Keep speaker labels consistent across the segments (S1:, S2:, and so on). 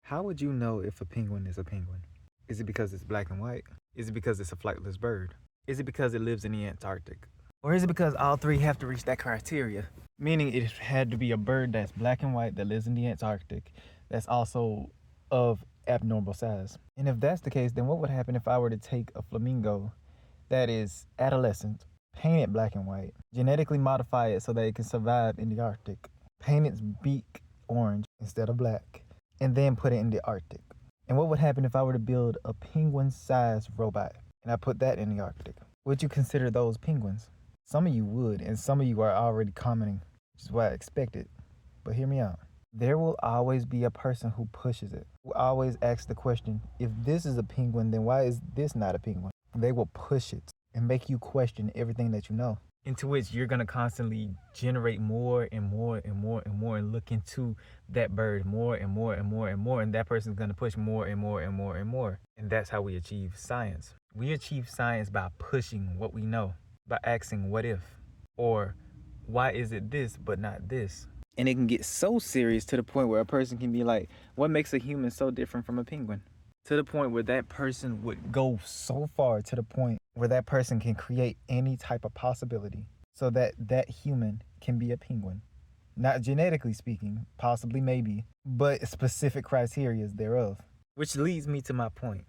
S1: How would you know if a penguin is a penguin? Is it because it's black and white? Is it because it's a flightless bird? Is it because it lives in the Antarctic? Or is it because all three have to reach that criteria? Meaning it had to be a bird that's black and white that lives in the Antarctic that's also of abnormal size. And if that's the case, then what would happen if I were to take a flamingo that is adolescent, paint it black and white, genetically modify it so that it can survive in the Arctic, paint its beak orange instead of black, and then put it in the Arctic? And what would happen if I were to build a penguin-sized robot and I put that in the Arctic? Would you consider those penguins? Some of you would, and some of you are already commenting, which is what I expected. But hear me out. There will always be a person who pushes it, who always asks the question, if this is a penguin, then why is this not a penguin? They will push it and make you question everything that you know. Into which you're going to constantly generate more and more and more and more and look into that bird more and more and more and more. And that person's going to push more and more and more and more. And that's how we achieve science. We achieve science by pushing what we know, by asking what if, or why is it this but not this? And it can get so serious to the point where a person can be like, what makes a human so different from a penguin? To the point where that person would go so far to the point where that person can create any type of possibility so that that human can be a penguin. Not genetically speaking, possibly maybe, but specific criteria thereof. Which leads me to my point.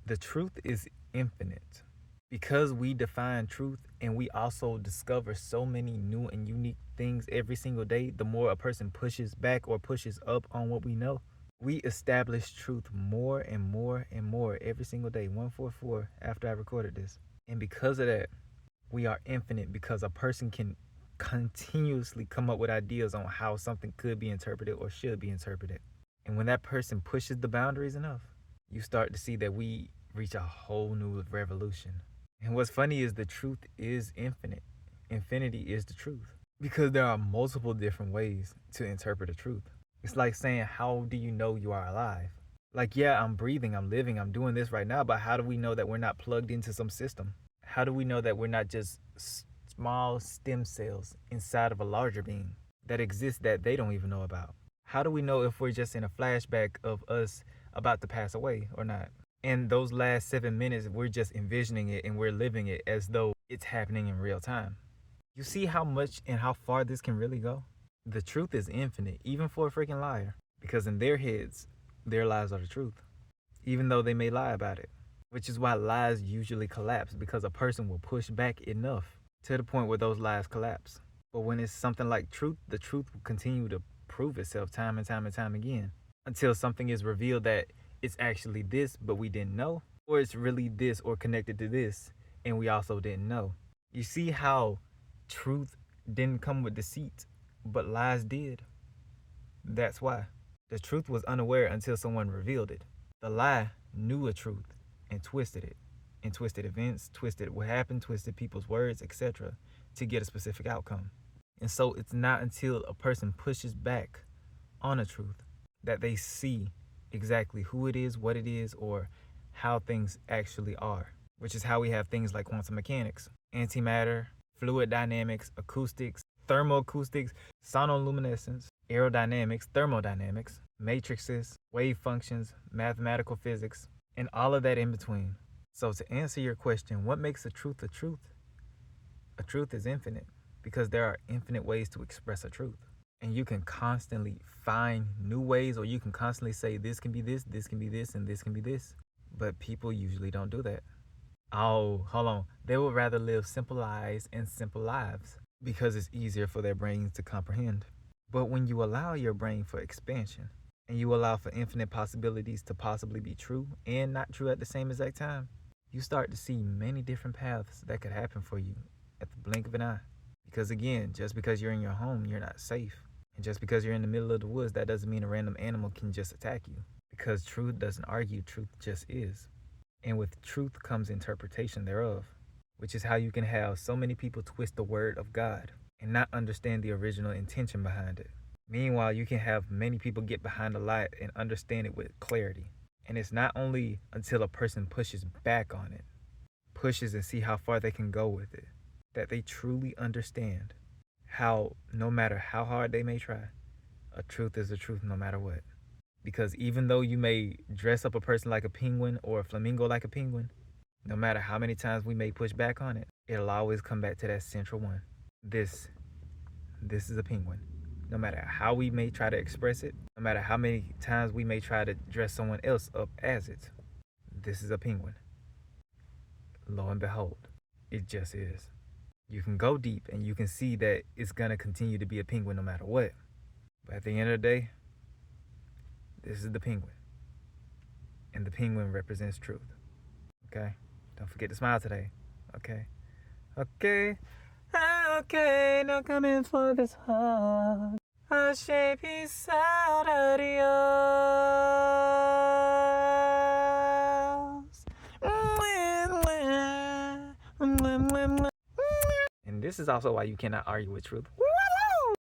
S1: The truth is infinite. Because we define truth and we also discover so many new and unique things every single day, the more a person pushes back or pushes up on what we know, we establish truth more and more and more every single day, 144 after I recorded this. And because of that, we are infinite because a person can continuously come up with ideas on how something could be interpreted or should be interpreted. And when that person pushes the boundaries enough, you start to see that we reach a whole new revolution. And what's funny is the truth is infinite. Infinity is the truth. Because there are multiple different ways to interpret a truth. It's like saying, how do you know you are alive? Like, yeah, I'm breathing, I'm living, I'm doing this right now, but how do we know that we're not plugged into some system? How do we know that we're not just small stem cells inside of a larger being that exists that they don't even know about? How do we know if we're just in a flashback of us about to pass away or not? And those last 7 minutes, we're just envisioning it and we're living it as though it's happening in real time. You see how much and how far this can really go? The truth is infinite, even for a freaking liar. Because in their heads, their lies are the truth, even though they may lie about it. Which is why lies usually collapse, because a person will push back enough to the point where those lies collapse. But when it's something like truth, the truth will continue to prove itself time and time and time again until something is revealed that it's actually this, but we didn't know, or it's really this or connected to this, and we also didn't know. You see how truth didn't come with deceit, but lies did? That's why. The truth was unaware until someone revealed it. The lie knew a truth and twisted it, and twisted events, twisted what happened, twisted people's words, etc., to get a specific outcome. And so it's not until a person pushes back on a truth that they see exactly who it is, what it is, or how things actually are, which is how we have things like quantum mechanics, antimatter, fluid dynamics, acoustics, thermoacoustics, sonoluminescence, aerodynamics, thermodynamics, matrices, wave functions, mathematical physics, and all of that in between. So to answer your question, what makes a truth a truth? A truth is infinite because there are infinite ways to express a truth. And you can constantly find new ways, or you can constantly say this can be this can be this, and this can be this. But people usually don't do that. Oh, hold on. They would rather live simple lives and simple lives because it's easier for their brains to comprehend. But when you allow your brain for expansion and you allow for infinite possibilities to possibly be true and not true at the same exact time, you start to see many different paths that could happen for you at the blink of an eye. Because again, just because you're in your home, you're not safe. And just because you're in the middle of the woods, that doesn't mean a random animal can just attack you. Because truth doesn't argue, truth just is. And with truth comes interpretation thereof, which is how you can have so many people twist the word of God and not understand the original intention behind it. Meanwhile, you can have many people get behind a lie and understand it with clarity. And it's not only until a person pushes back on it, pushes and see how far they can go with it, that they truly understand how, no matter how hard they may try, a truth is a truth no matter what. Because even though you may dress up a person like a penguin or a flamingo like a penguin, no matter how many times we may push back on it, it'll always come back to that central one. This is a penguin. No matter how we may try to express it, no matter how many times we may try to dress someone else up as it, this is a penguin. Lo and behold, it just is. You can go deep and you can see that it's gonna continue to be a penguin no matter what. But at the end of the day, this is the penguin. And the penguin represents truth. Okay? Don't forget to smile today. Okay? Okay? Okay, now come in for this hug. I'll shape peace out, adios. And this is also why you cannot argue with truth.